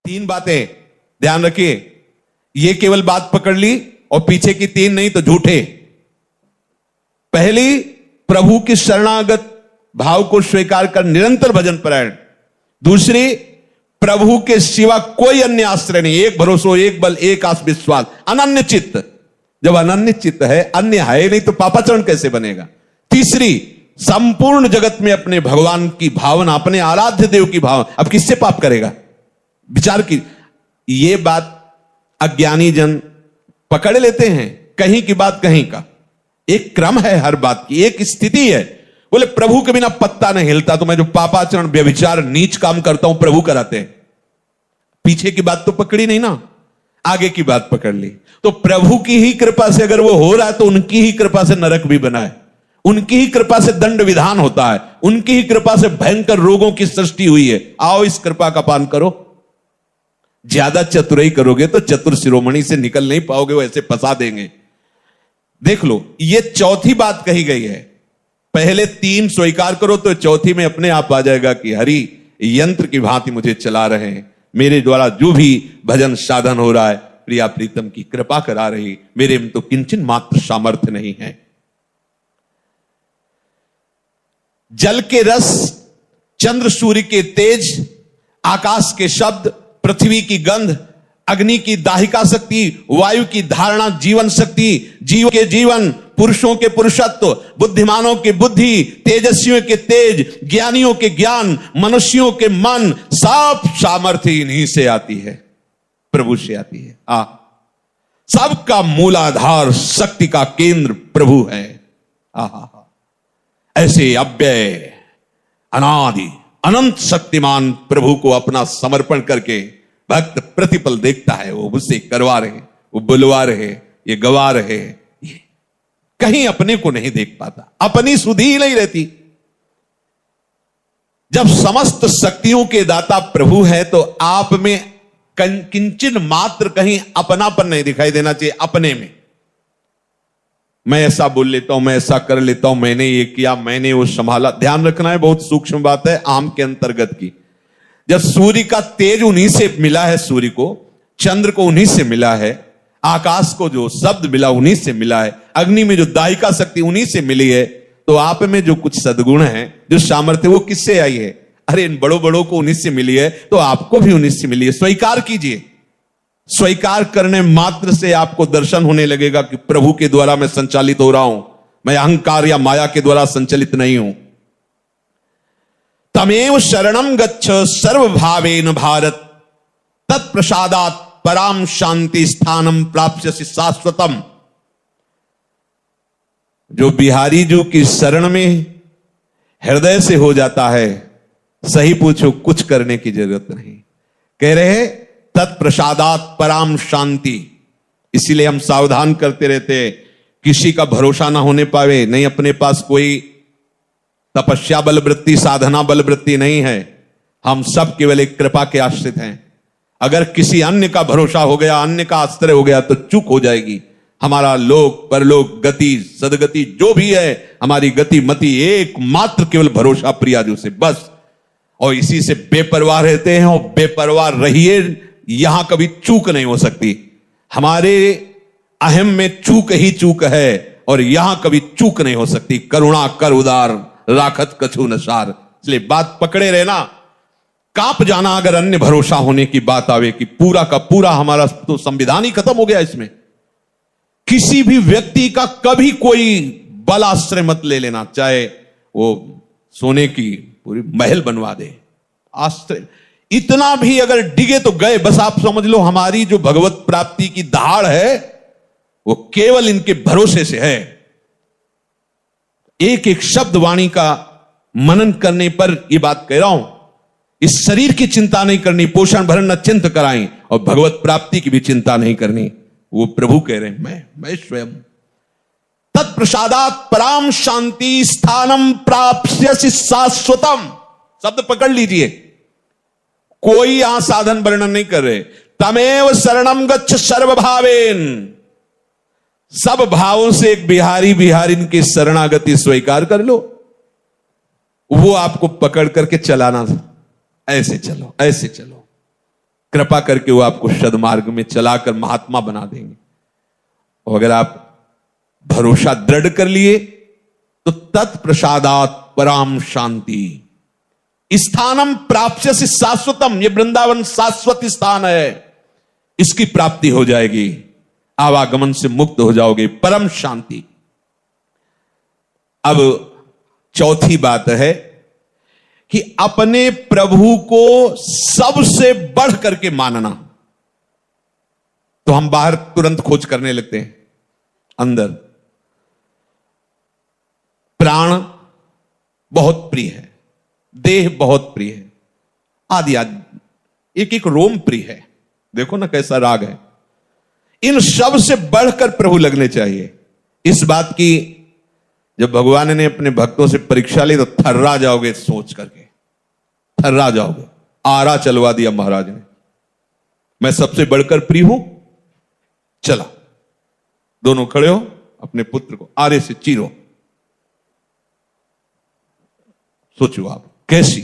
तीन बातें ध्यान रखिए, ये केवल बात पकड़ ली और पीछे की तीन नहीं तो झूठे। पहली, प्रभु की शरणागत भाव को स्वीकार कर निरंतर भजन परायण। दूसरी, प्रभु के सिवा कोई अन्य आश्रय नहीं, एक भरोसा, एक बल, एक आस विश्वास, अनन्य चित्त। जब अनन्य चित्त है, अन्य है नहीं तो पापाचरण कैसे बनेगा। तीसरी, संपूर्ण जगत में अपने भगवान की भावना, अपने आराध्य देव की भावना। अब किससे पाप करेगा, विचार की। ये बात अज्ञानी जन पकड़ लेते हैं, कहीं की बात कहीं का। एक क्रम है हर बात की, एक स्थिति है। बोले प्रभु के बिना पत्ता नहीं हिलता, तो मैं जो पापाचरण, व्यभिचार, नीच काम करता हूं प्रभु कराते हैं। पीछे की बात तो पकड़ी नहीं ना, आगे की बात पकड़ ली। तो प्रभु की ही कृपा से अगर वो हो रहा है तो उनकी ही कृपा से नरक भी बना है, उनकी ही कृपा से दंड विधान होता है, उनकी ही कृपा से भयंकर रोगों की सृष्टि हुई है। आओ इस कृपा का पान करो। ज्यादा चतुराई करोगे तो चतुर शिरोमणि से निकल नहीं पाओगे, वो ऐसे फंसा देंगे। देख लो, ये चौथी बात कही गई है। पहले तीन स्वीकार करो तो चौथी में अपने आप आ जाएगा कि हरि यंत्र की भांति मुझे चला रहे हैं, मेरे द्वारा जो भी भजन साधन हो रहा है प्रिया प्रीतम की कृपा करा रही, मेरे में तो किंचन मात्र सामर्थ्य नहीं है। जल के रस, चंद्र सूर्य के तेज, आकाश के शब्द, पृथ्वी की गंध, अग्नि की दाहिका शक्ति, वायु की धारणा जीवन शक्ति, जीव के जीवन, पुरुषों के पुरुषत्व, बुद्धिमानों की बुद्धि, तेजस्वियों के तेज, ज्ञानियों के ज्ञान, मनुष्यों के मन, सब सामर्थ्य इन्हीं से आती है, प्रभु से आती है। सबका मूलाधार, शक्ति का केंद्र प्रभु है। ऐसे अव्यय, अनादि, अनंत शक्तिमान प्रभु को अपना समर्पण करके भक्त प्रतिपल देखता है। वो मुझसे करवा रहे, वो बुलवा रहे, ये गवा रहे, ये कहीं अपने को नहीं देख पाता, अपनी सुधि नहीं रहती। जब समस्त शक्तियों के दाता प्रभु है तो आप में किंचन मात्र कहीं अपनापन नहीं दिखाई देना चाहिए। अपने में मैं ऐसा बोल लेता हूं, मैं ऐसा कर लेता हूं, मैंने ये किया, मैंने वो संभाला। ध्यान रखना है, बहुत सूक्ष्म बात है, आम के अंतर्गत की। जब सूर्य का तेज उन्हीं से मिला है, सूर्य को, चंद्र को उन्हीं से मिला है, आकाश को जो शब्द मिला उन्हीं से मिला है, अग्नि में जो दाहिका शक्ति उन्हीं से मिली है, तो आप में जो कुछ सद्गुण है, जो सामर्थ्य, वो किससे आई है? अरे इन बड़ों बड़ों को उन्हीं से मिली है, तो आपको भी उन्हीं से मिली है। स्वीकार कीजिए। स्वीकार करने मात्र से आपको दर्शन होने लगेगा कि प्रभु के द्वारा मैं संचालित हो रहा हूं, मैं अहंकार या माया के द्वारा संचालित नहीं हूं। तमेव शरणम गच्छ सर्वभावेन भारत, तत्प्रसादात् पराम शांति स्थानम प्राप्स्यसि शाश्वतम। जो बिहारी जी की शरण में हृदय से हो जाता है, सही पूछो कुछ करने की जरूरत नहीं। कह रहे तत्प्रसादात् पराम शांति। इसीलिए हम सावधान करते रहते, किसी का भरोसा ना होने पावे। नहीं, अपने पास कोई तपस्या बल वृत्ति, साधना बल वृत्ति नहीं है। हम सब केवल एक कृपा के आश्रित हैं। अगर किसी अन्य का भरोसा हो गया, अन्य का आश्रय हो गया, तो चूक हो जाएगी। हमारा लोक परलोक गति सदगति जो भी है, हमारी गति मति एकमात्र केवल भरोसा प्रियाजू से, बस। और इसी से बेपरवाह रहते हैं, और बेपरवाह रहिए, यहां कभी चूक नहीं हो सकती। हमारे अहम में चूक ही चूक है, और यहां कभी चूक नहीं हो सकती। करुणा कर उदार, राखत कछु न सार। इसलिए बात पकड़े रहना। कांप जाना अगर अन्य भरोसा होने की बात आवे कि पूरा का पूरा हमारा तो संविधान ही खत्म हो गया। इसमें किसी भी व्यक्ति का कभी कोई बल आश्रय मत ले लेना, चाहे वो सोने की पूरी महल बनवा दे, आश्रय इतना भी अगर डिगे तो गए। बस आप समझ लो, हमारी जो भगवत प्राप्ति की दहाड़ है वो केवल इनके भरोसे से है। एक एक शब्द वाणी का मनन करने पर यह बात कह रहा हूं। इस शरीर की चिंता नहीं करनी, पोषण भरण चिंत कराएं, और भगवत प्राप्ति की भी चिंता नहीं करनी। वो प्रभु कह रहे हैं, मैं स्वयं। तत्प्रसादात् पराम शांति स्थानम प्राप्स्यसि शाश्वतम। शब्द पकड़ लीजिए, कोई यहां साधन वर्णन नहीं कर रहे। तमेव शरणम गच्छ सर्वभावेन। सब भावों से एक बिहारी बिहारिन की शरणागति स्वीकार कर लो, वो आपको पकड़ करके चलाना। ऐसे चलो, ऐसे चलो। कृपा करके वो आपको सद्मार्ग में चलाकर महात्मा बना देंगे। और अगर आप भरोसा दृढ़ कर लिए तो तत्प्रसादात पराम शांति स्थानम प्राप्स्यसि शाश्वतम। ये वृंदावन शाश्वत स्थान है, इसकी प्राप्ति हो जाएगी, आवागमन से मुक्त हो जाओगे, परम शांति। अब चौथी बात है कि अपने प्रभु को सबसे बढ़ करके मानना। तो हम बाहर तुरंत खोज करने लगते हैं, अंदर प्राण बहुत प्रिय है, देह बहुत प्रिय है, आदि आदि एक एक रोम प्रिय है। देखो ना कैसा राग है। इन सब से बढ़कर प्रभु लगने चाहिए। इस बात की जब भगवान ने अपने भक्तों से परीक्षा ली तो थर्रा जाओगे, सोच करके थर्रा जाओगे। आरा चलवा दिया महाराज ने, मैं सबसे बढ़कर प्रिय हूं। चला, दोनों खड़े हो, अपने पुत्र को आरे से चीरो। सोचो आप कैसी,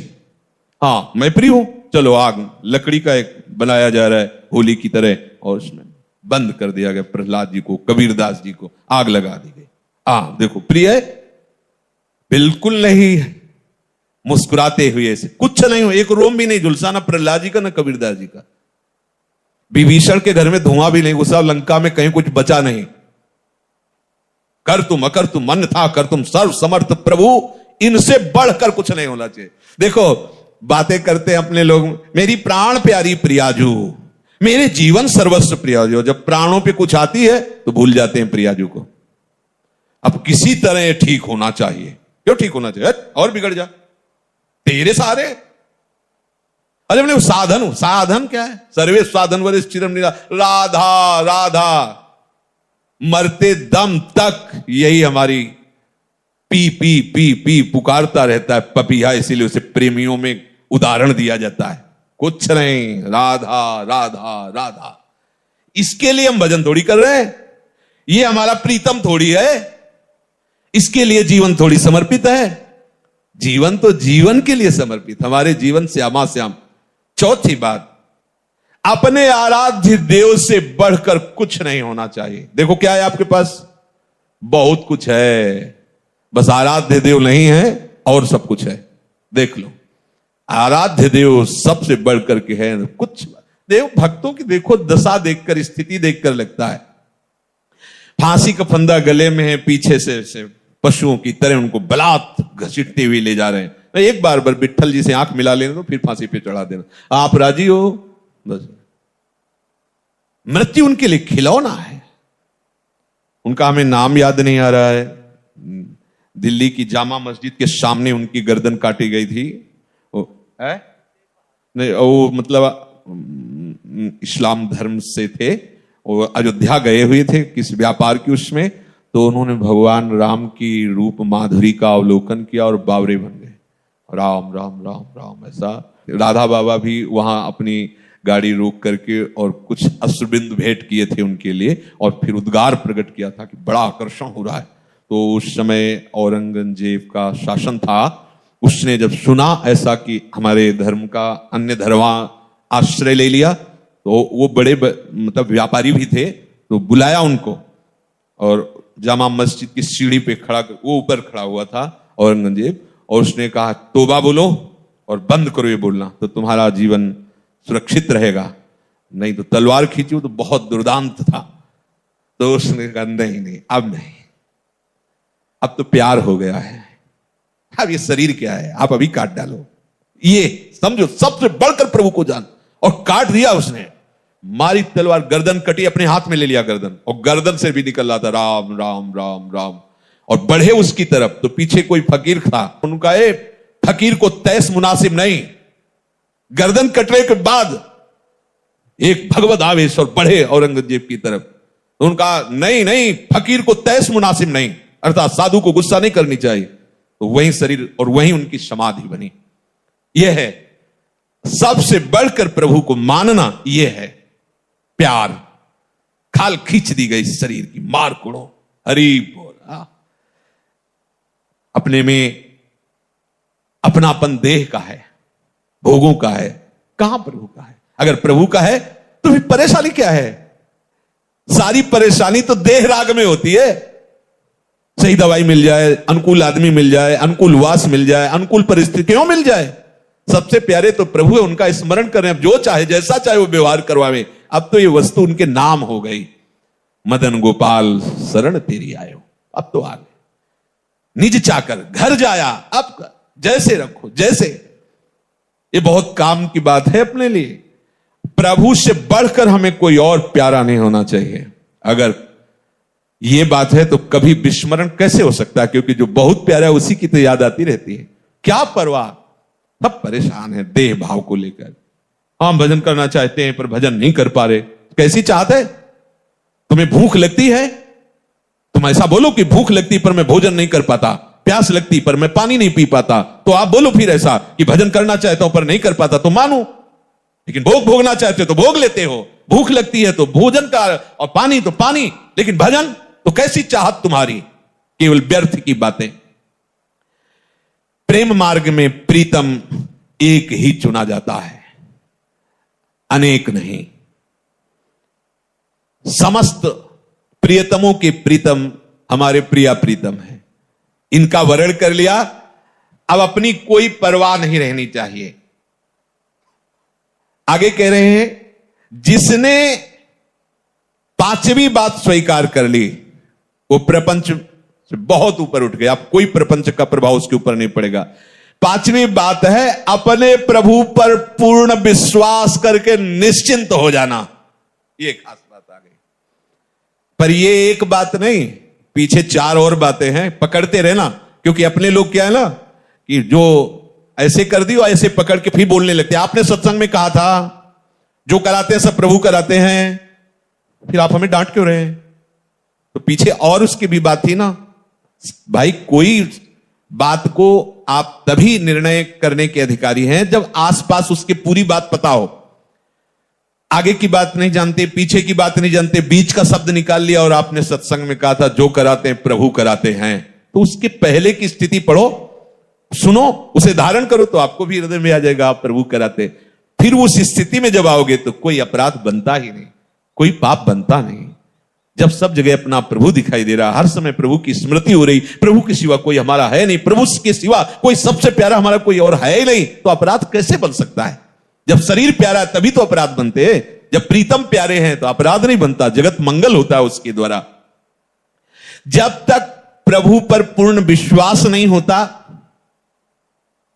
हाँ मैं प्रिय हूं, चलो आग, लकड़ी का एक बनाया जा रहा है होली की तरह, और उसमें बंद कर दिया गया प्रहलाद जी को, कबीरदास जी को आग लगा दी गई। देखो प्रिय है? बिल्कुल नहीं। मुस्कुराते हुए ऐसे, कुछ नहीं हो, एक रोम भी नहीं झुलसा, ना प्रहलाद जी का ना कबीरदास जी का। विभीषण के घर में धुआं भी नहीं घुसा, लंका में कहीं कुछ बचा नहीं। कर तुम अकर तुम मन था, कर तुम सर्व समर्थ प्रभु, इनसे बढ़कर कुछ नहीं होना चाहिए। देखो बातें करते हैं अपने लोग, मेरी प्राण प्यारी प्रियाजू, मेरे जीवन सर्वस्व प्रियाजू। जब प्राणों पे कुछ आती है तो भूल जाते हैं प्रियाजू को। अब किसी तरह ठीक होना चाहिए। क्यों ठीक होना चाहिए? और बिगड़ जा, तेरे सारे। अरे मैंने साधन हूं, साधन क्या है? सर्वे साधन वरिष्ठ चिरम नीला, राधा राधा, मरते दम तक यही हमारी पी पी पी पी पुकारता रहता है पपीहा, इसीलिए उसे प्रेमियों में उदाहरण दिया जाता है। कुछ नहीं, राधा राधा राधा। इसके लिए हम भजन थोड़ी कर रहे हैं, ये हमारा प्रीतम थोड़ी है, इसके लिए जीवन थोड़ी समर्पित है। जीवन तो जीवन के लिए समर्पित, हमारे जीवन श्यामा श्याम। चौथी बात, अपने आराध्य देव से बढ़कर कुछ नहीं होना चाहिए। देखो क्या है आपके पास? बहुत कुछ है, बस आराध्य देव नहीं है और सब कुछ है। देख लो, आराध्य देव सबसे बढ़कर के है। कुछ देव भक्तों की देखो दशा देखकर, स्थिति देखकर लगता है फांसी का फंदा गले में है, पीछे से पशुओं की तरह उनको बलात् घसीटते हुए ले जा रहे हैं। एक बार विट्ठल जी से आंख मिला लेना तो फिर फांसी पे चढ़ा देना। आप राजी हो? बस मृत्यु उनके लिए खिलौना है। उनका हमें नाम याद नहीं आ रहा है। दिल्ली की जामा मस्जिद के सामने उनकी गर्दन काटी गई थी। नहीं, वो मतलब इस्लाम धर्म से थे, वो अयोध्या गए हुए थे किस व्यापार की, उसमें तो उन्होंने भगवान राम की रूप माधुरी का अवलोकन किया और बावरे बन गए। राम राम राम राम ऐसा। राधा बाबा भी वहां अपनी गाड़ी रोक करके और कुछ अश्रुबिंद भेंट किए थे उनके लिए, और फिर उद्गार प्रकट किया था कि बड़ा आकर्षण हो रहा है। तो उस समय औरंगजेब का शासन था। उसने जब सुना ऐसा कि हमारे धर्म का अन्य धर्मा आश्रय ले लिया, तो वो बड़े मतलब व्यापारी भी थे, तो बुलाया उनको, और जामा मस्जिद की सीढ़ी पे खड़ा, वो ऊपर खड़ा हुआ था औरंगजेब, और उसने कहा तौबा बोलो और बंद करो ये बोलना, तो तुम्हारा जीवन सुरक्षित रहेगा, नहीं तो तलवार खींची। तो बहुत दुर्दांत था। तो उसने कहा नहीं नहीं, अब नहीं, अब तो प्यार हो गया है, अब ये शरीर क्या है, आप अभी काट डालो। ये समझो सबसे बढ़कर प्रभु को जान। और काट दिया उसने, मारी तलवार, गर्दन कटी, अपने हाथ में ले लिया गर्दन, और गर्दन से भी निकल रहा था राम राम राम राम। और बढ़े उसकी तरफ तो पीछे कोई फकीर था। उनका ए फकीर को तैस मुनासिब नहीं। गर्दन कटने के बाद एक भगवत आवेश और बढ़े औरंगजेब की तरफ। तो उनका नहीं नहीं, फकीर को तैस मुनासिब नहीं, अर्थात साधु को गुस्सा नहीं करनी चाहिए। तो वही शरीर और वही उनकी समाधि बनी। यह है सबसे बढ़कर प्रभु को मानना, यह है प्यार। खाल खींच दी गई शरीर की, मार कुड़ो, हरि बोल। अपने में अपनापन देह का है, भोगों का है, कहां प्रभु का है? अगर प्रभु का है तो फिर परेशानी क्या है? सारी परेशानी तो देह राग में होती है। सही दवाई मिल जाए, अनुकूल आदमी मिल जाए, अनुकूल वास मिल जाए, अनुकूल परिस्थितियों मिल जाए। सबसे प्यारे तो प्रभु है, उनका स्मरण करें। अब जो चाहे जैसा चाहे वो व्यवहार करवावे। अब तो ये वस्तु उनके नाम हो गई। मदन गोपाल शरण तेरी आयो। अब तो आ गए। निज चाकर घर जाया, अब जैसे रखो जैसे। ये बहुत काम की बात है अपने लिए। प्रभु से बढ़कर हमें कोई और प्यारा नहीं होना चाहिए। अगर ये बात है तो कभी विस्मरण कैसे हो सकता है? क्योंकि जो बहुत प्यारा है उसी की तो याद आती रहती है। क्या परवाह, सब परेशान है देह भाव को लेकर। हम भजन करना चाहते हैं पर भजन नहीं कर पा रहे। कैसी चाहत है? तुम्हें भूख लगती है, तुम ऐसा बोलो कि भूख लगती पर मैं भोजन नहीं कर पाता, प्यास लगती पर मैं पानी नहीं पी पाता। तो आप बोलो फिर ऐसा कि भजन करना चाहता हूं पर नहीं कर पाता, तो मानो। लेकिन भोग भोगना चाहते हो तो भोग लेते हो। भूख लगती है तो भोजन का, और पानी तो पानी, लेकिन भजन तो कैसी चाहत तुम्हारी? केवल व्यर्थ की बातें। प्रेम मार्ग में प्रीतम एक ही चुना जाता है, अनेक नहीं। समस्त प्रियतमों के प्रीतम हमारे प्रिया प्रीतम है। इनका वर्ण कर लिया, अब अपनी कोई परवाह नहीं रहनी चाहिए। आगे कह रहे हैं, जिसने पांचवी बात स्वीकार कर ली वो प्रपंच से बहुत ऊपर उठ गया। अब कोई प्रपंच का प्रभाव उसके ऊपर नहीं पड़ेगा। पांचवी बात है अपने प्रभु पर पूर्ण विश्वास करके निश्चिंत हो जाना। ये खास बात आ गई। पर ये एक बात नहीं, पीछे चार और बातें हैं, पकड़ते रहना। क्योंकि अपने लोग क्या है ना कि जो ऐसे कर दियो ऐसे पकड़ के फिर बोलने लगते हैं। आपने सत्संग में कहा था जो कराते हैं सब प्रभु कराते हैं, फिर आप हमें डांट क्यों रहे हैं? तो पीछे और उसकी भी बात थी ना भाई। कोई बात को आप तभी निर्णय करने के अधिकारी हैं जब आसपास उसकी पूरी बात पता हो। आगे की बात नहीं जानते, पीछे की बात नहीं जानते, बीच का शब्द निकाल लिया और आपने सत्संग में कहा था जो कराते हैं प्रभु कराते हैं। तो उसके पहले की स्थिति पढ़ो, सुनो, उसे धारण करो तो आपको भी हृदय में आ जाएगा आप प्रभु कराते। फिर उस स्थिति में जब आओगे तो कोई अपराध बनता ही नहीं, कोई पाप बनता नहीं। जब सब जगह अपना प्रभु दिखाई दे रहा, हर समय प्रभु की स्मृति हो रही, प्रभु के सिवा कोई हमारा है नहीं, प्रभु के सिवा कोई सबसे प्यारा हमारा कोई और है ही नहीं, तो अपराध कैसे बन सकता है? जब शरीर प्यारा है तभी तो अपराध बनते हैं। जब प्रीतम प्यारे हैं तो अपराध नहीं बनता, जगत मंगल होता है उसके द्वारा। जब तक प्रभु पर पूर्ण विश्वास नहीं होता,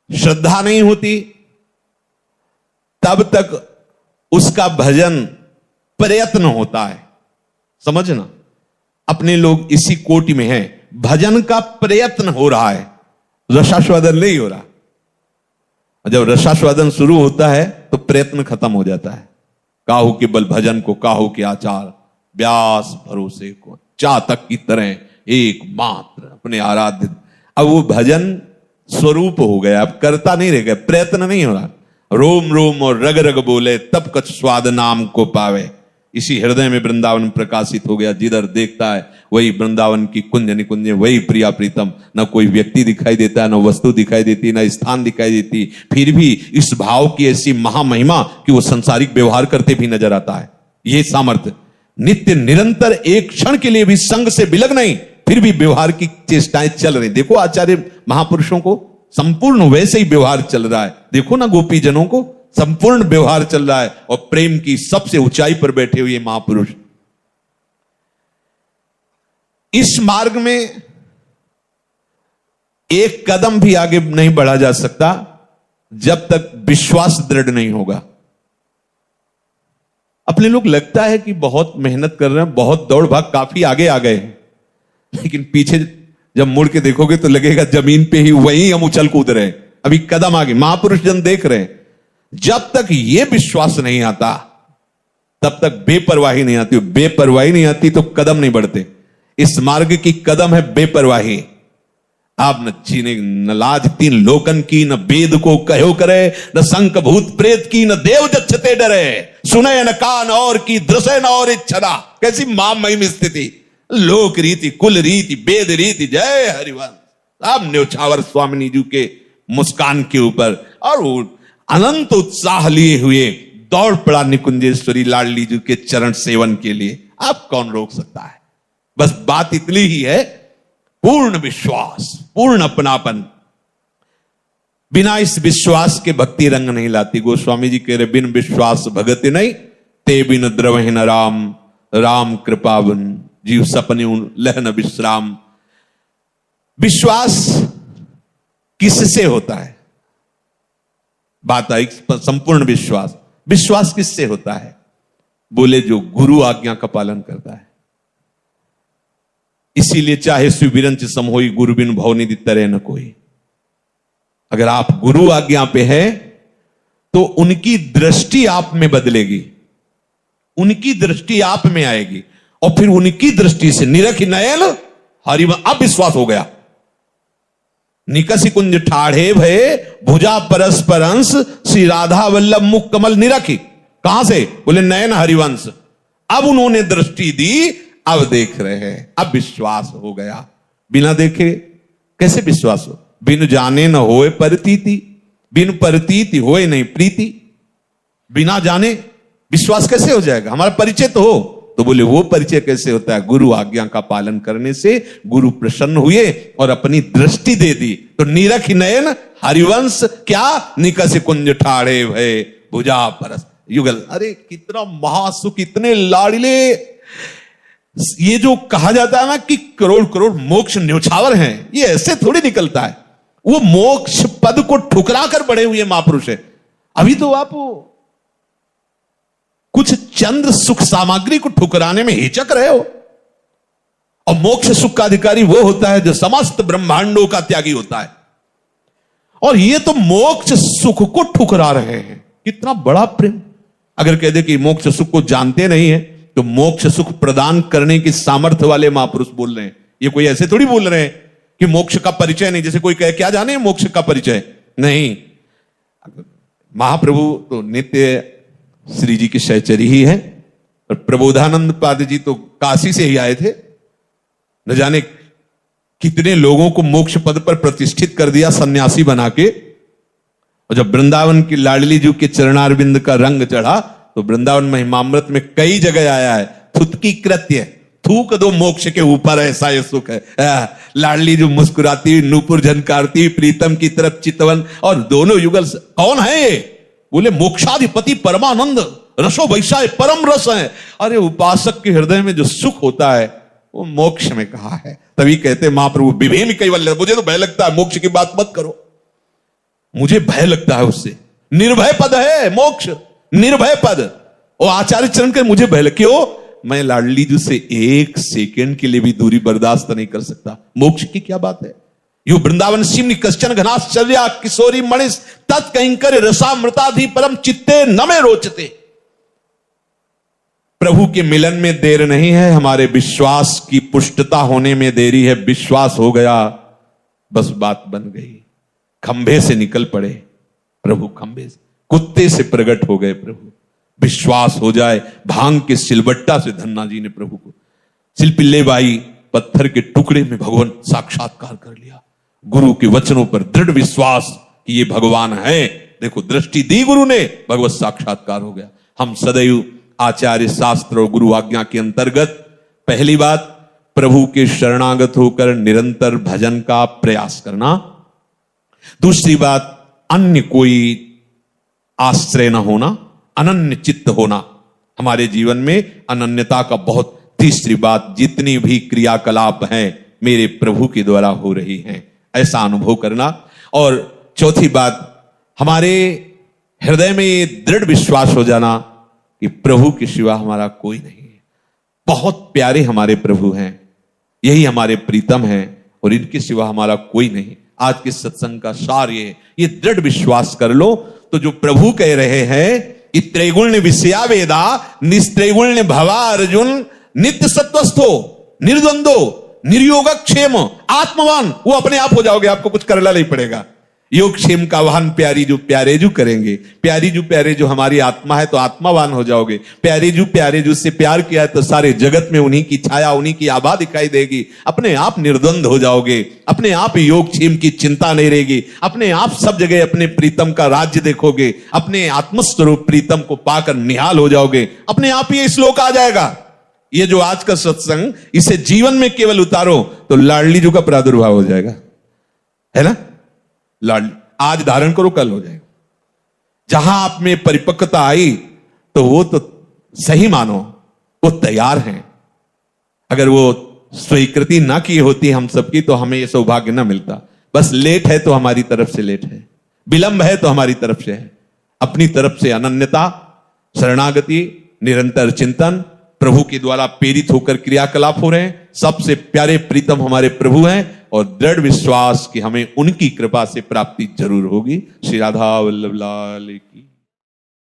श्रद्धा नहीं होती, तब तक उसका भजन प्रयत्न होता है। समझना, अपने लोग इसी कोटि में हैं। भजन का प्रयत्न हो रहा है, रसास्वादन नहीं हो रहा। जब रसास्वादन शुरू होता है तो प्रयत्न खत्म हो जाता है। काहू के बल भजन को काहू के आचार, व्यास भरोसे को चातक की तरह एक मात्र अपने आराध्य। अब वो भजन स्वरूप हो गया, अब करता नहीं रह गया, प्रयत्न नहीं हो रहा। रोम रोम और रग रग बोले तब कछ स्वाद नाम को पावे। इसी हृदय में वृंदावन प्रकाशित हो गया। जिधर देखता है वही वृंदावन की कुंज निकुंज, वही प्रिया प्रीतम। न कोई व्यक्ति दिखाई देता है, न वस्तु दिखाई देती, न स्थान दिखाई देती, फिर भी इस भाव की ऐसी महामहिमा कि वो संसारिक व्यवहार करते भी नजर आता है। ये सामर्थ्य नित्य निरंतर, एक क्षण के लिए भी संग से बिलग नहीं, फिर भी व्यवहार की चेष्टाएं चल रही। देखो आचार्य महापुरुषों को संपूर्ण वैसे ही व्यवहार चल रहा है। देखो ना गोपी जनों को संपूर्ण व्यवहार चल रहा है, और प्रेम की सबसे ऊंचाई पर बैठे हुए महापुरुष। इस मार्ग में एक कदम भी आगे नहीं बढ़ा जा सकता जब तक विश्वास दृढ़ नहीं होगा। अपने लोग लगता है कि बहुत मेहनत कर रहे हैं, बहुत दौड़ भाग, काफी आगे आ गए हैं, लेकिन पीछे जब मुड़ के देखोगे तो लगेगा जमीन पे ही वहीं हम उछल कूद रहे हैं, अभी कदम आगे। महापुरुष जन देख रहे हैं। जब तक यह विश्वास नहीं आता तब तक बेपरवाही नहीं आती। बेपरवाही नहीं आती तो कदम नहीं बढ़ते। इस मार्ग की कदम है बेपरवाही। आप न चीने न लाज तीन लोकन की, न वेद को कहो करे, न शंक भूत प्रेत की, न देव जच्छते डरे, सुने न कान और की, दृश्य न और इच्छा। कैसी महामहिम स्थिति, लोक रीति, कुल रीति, वेद रीति, जय हरिवंश। आप न्योछावर स्वामिनी जी के मुस्कान के ऊपर और अनंत उत्साह लिए हुए दौड़ पड़ा निकुंजेश्वरी लाडली जी के चरण सेवन के लिए। अब कौन रोक सकता है? बस बात इतनी ही है, पूर्ण विश्वास, पूर्ण अपनापन। बिना इस विश्वास के भक्ति रंग नहीं लाती। गोस्वामी जी कह रहे, बिन विश्वास भगति नहीं, ते बिन द्रवहि न राम, राम कृपावन जीव सपने लहन विश्राम। विश्वास किससे होता है? बात आई संपूर्ण विश्वास। विश्वास किससे होता है? बोले जो गुरु आज्ञा का पालन करता है। इसीलिए चाहे सुविरंच समहोई, गुरु बिन भवनिधि तरे न कोई। अगर आप गुरु आज्ञा पे है तो उनकी दृष्टि आप में बदलेगी, उनकी दृष्टि आप में आएगी, और फिर उनकी दृष्टि से निरखि नयन हरिव। अब विश्वास हो गया। निकसि कुंज ठाढ़े भये, भुजा परस्पर अंश, श्री राधा वल्लभ मुख कमल निरखि। कहां से? बोले नयन हरिवंश। अब उन्होंने दृष्टि दी, अब देख रहे हैं, अब विश्वास हो गया। बिना देखे कैसे विश्वास हो? बिन जाने न होए परतीति, बिन परतीति होए नहीं प्रीति। बिना जाने विश्वास कैसे हो जाएगा? हमारा परिचय तो हो। तो बोले वो परिचय कैसे होता है? गुरु आज्ञा का पालन करने से गुरु प्रसन्न हुए और अपनी दृष्टि दे दी। तो निरखि नयन हरिवंश, क्या? निकसि कुंज ठाढ़े भये, भुजा परस युगल। अरे कितना महासुख, इतने लाडले। ये जो कहा जाता है ना कि करोड़ करोड़ मोक्ष न्योछावर हैं, ये ऐसे थोड़ी निकलता है। वो मोक्ष पद को ठुकरा कर बढ़े हुए महापुरुष है। अभी तो आप कुछ चंद सुख सामग्री को ठुकराने में हिचक रहे हो। और मोक्ष सुख का अधिकारी वो होता है जो समस्त ब्रह्मांडों का त्यागी होता है। और ये तो मोक्ष सुख को ठुकरा रहे हैं। कितना बड़ा प्रेम। अगर कह दे कि मोक्ष सुख को जानते नहीं है, तो मोक्ष सुख प्रदान करने की सामर्थ्य वाले महापुरुष बोल रहे हैं। ये कोई ऐसे थोड़ी बोल रहे हैं कि मोक्ष का परिचय नहीं। जैसे कोई कहे क्या जाने मोक्ष का परिचय नहीं। महाप्रभु तो नित्य श्री जी की सहचरी ही है, और प्रबोधानंद पाद जी तो काशी से ही आए थे। न जाने कितने लोगों को मोक्ष पद पर प्रतिष्ठित कर दिया सन्यासी बना के। और जब वृंदावन की लाडली जी के चरणारविंद का रंग चढ़ा, तो वृंदावन महिमामृत में कई जगह आया है, थुतकी कृत्य, थूक दो मोक्ष के ऊपर, ऐसा ये सुख है। लाडली जो मुस्कुराती, नूपुर झनकारती, प्रीतम की तरफ चितवन, और दोनों युगल। कौन है ये? बोले मोक्षाधिपति परमानंद, रसो वैशाय परम रस है। अरे उपासक के हृदय में जो सुख होता है वो मोक्ष में कहा है। तभी कहते महाप्रभु विभेम कैवल्य। मुझे तो भय लगता है, मोक्ष की बात मत करो, मुझे भय लगता है उससे। निर्भय पद है मोक्ष, निर्भय पद। और आचार्य चरण के मुझे भय लग, क्यों? मैं लाडली जी से एक सेकंड के लिए भी दूरी बर्दाश्त नहीं कर सकता। मोक्ष की क्या बात है? यू वृंदावन सिमनि कश्चन घनाश्चर्या किशोरी मणिस, तत्कंकर रसामृताधि परम चित्ते न में रोचते। प्रभु के मिलन में देर नहीं है, हमारे विश्वास की पुष्टता होने में देरी है। विश्वास हो गया, बस बात बन गई। खंभे से निकल पड़े प्रभु, खंभे से, कुत्ते से प्रकट हो गए प्रभु। विश्वास हो जाए, भांग के सिलबट्टा से धन्ना जी ने प्रभु को, सिलपिल्ले बाई पत्थर के टुकड़े में भगवान साक्षात्कार कर लिया। गुरु के वचनों पर दृढ़ विश्वास कि ये भगवान है। देखो दृष्टि दी गुरु ने, भगवत साक्षात्कार हो गया। हम सदैव आचार्य शास्त्र और गुरु आज्ञा के अंतर्गत, पहली बात प्रभु के शरणागत होकर निरंतर भजन का प्रयास करना। दूसरी बात अन्य कोई आश्रय न होना, अनन्य चित्त होना। हमारे जीवन में अनन्यता का बहुत। तीसरी बात, जितनी भी क्रियाकलाप हैं मेरे प्रभु के द्वारा हो रही हैं, ऐसा अनुभव करना। और चौथी बात, हमारे हृदय में ये दृढ़ विश्वास हो जाना कि प्रभु के सिवा हमारा कोई नहीं है। बहुत प्यारे हमारे प्रभु हैं, यही हमारे प्रीतम हैं, और इनके सिवा हमारा कोई नहीं। आज के सत्संग का सार ये दृढ़ विश्वास कर लो। तो जो प्रभु कह रहे हैं कि त्रैगुण्य विषया वेदा, निस्त्रैगुण्य भवा अर्जुन, नित्य सत्वस्थो, निर्द्वंदो, निर्योगक्षेम, आत्मवान, वो अपने आप हो जाओगे, आपको कुछ करना नहीं पड़ेगा। योगक्षेम का वाहन प्यारी जो प्यारे जो करेंगे, प्यारी जो प्यारे जो हमारी आत्मा है तो आत्मावान हो जाओगे। प्यारे जो से प्यार किया है तो सारे जगत में उन्हीं की छाया, उन्हीं की आभा दिखाई देगी। अपने आप निर्द्वंद हो जाओगे, अपने आप योगक्षेम की चिंता नहीं रहेगी, अपने आप सब जगह अपने प्रीतम का राज्य देखोगे, अपने आत्मस्वरूप प्रीतम को पाकर निहाल हो जाओगे। अपने आप ये श्लोक आ जाएगा। ये जो आज का सत्संग, इसे जीवन में केवल उतारो तो लाडली जी का प्रादुर्भाव हो जाएगा, है ना। लाडली आज धारण करो, कल हो जाएगा। जहां आप में परिपक्वता आई तो वो तो सही मानो वो तैयार हैं। अगर वो स्वीकृति ना की होती हम सबकी तो हमें ये सौभाग्य ना मिलता। बस लेट है तो हमारी तरफ से लेट है, विलंब है तो हमारी तरफ से है। अपनी तरफ से अनन्यता, शरणागति, निरंतर चिंतन, प्रभु के द्वारा प्रेरित होकर क्रियाकलाप हो रहे हैं। सबसे प्यारे प्रीतम हमारे प्रभु हैं और दृढ़ विश्वास कि हमें उनकी कृपा से प्राप्ति जरूर होगी। श्री राधा वल्लभ लाल की।